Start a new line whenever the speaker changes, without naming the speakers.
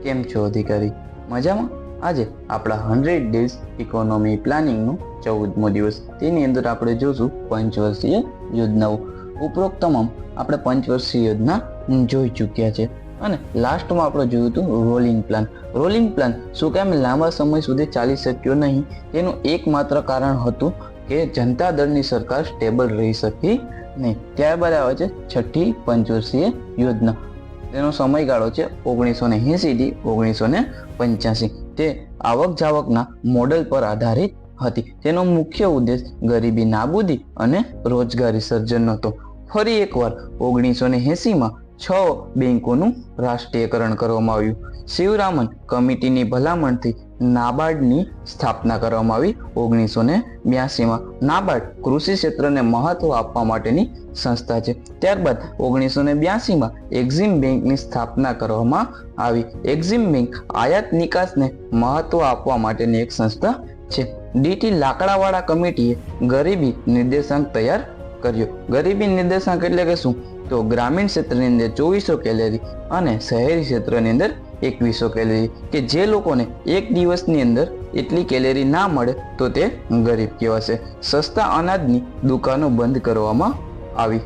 કેમ છો અધિકારી? મજામાં? આજે આપણા 100 ડેઝ ઇકોનોમી પ્લાનિંગનો 14મો દિવસ. તેની અંદર આપણે જોશું પંચવર્ષીય યોજનાઓ. ઉપરોક્ત તમામ આપણે પંચવર્ષીય યોજના જોઈ ચૂક્યા છે અને લાસ્ટમાં આપણે જોયું હતું રોલિંગ પ્લાન. રોલિંગ પ્લાન શું કામ લાંબા સમય સુધી ચાલી શક્યો નહીં, તેનું એકમાત્ર કારણ હતું કે જનતા દળની સરકાર સ્ટેબલ રહી શકી નહીં. ત્યારબાદ આવે છે છઠ્ઠી પંચવર્ષીય યોજના. તેનો સમયગાળો છે 1980 થી 1985. તે આવક જાવકના મોડેલ પર આધારિત હતી. તેનો મુખ્ય ઉદ્દેશ ગરીબી નાબૂદી અને રોજગારી સર્જન હતો. ફરી એકવાર 1980માં 6 બેંકોનું રાષ્ટ્રીયકરણ કરવામાં આવ્યું. શિવરામન કમિટીની ભલામણથી નાબાર્ડની સ્થાપના કરવામાં આવી. 1982માં નાબાર્ડ કૃષિ ક્ષેત્રને મહત્વ આપવા માટેની સંસ્થા છે. ત્યારબાદ 1982માં એક્ઝિમ બેંકની સ્થાપના કરવામાં આવી. એક્ઝિમ બેંક આયાત નિકાસને મહત્વ આપવા માટેની એક સંસ્થા છે. ડીટી લાકડાવાળા કમિટીએ ગરીબી નિર્દેશાંક તૈયાર કર્યો. ગરીબી નિર્દેશાંક એટલે કે શું? તો ગ્રામીણ ક્ષેત્રની અંદર 2400 કેલેરી અને શહેરી ક્ષેત્રની અંદર 2100 કેલેરી, કે જે લોકોને એક દિવસની અંદર એટલી કેલેરી ના મળે તો તે ગરીબ કહેવાશે. સસ્તા અનાજની દુકાનો બંધ કરવામાં આવી.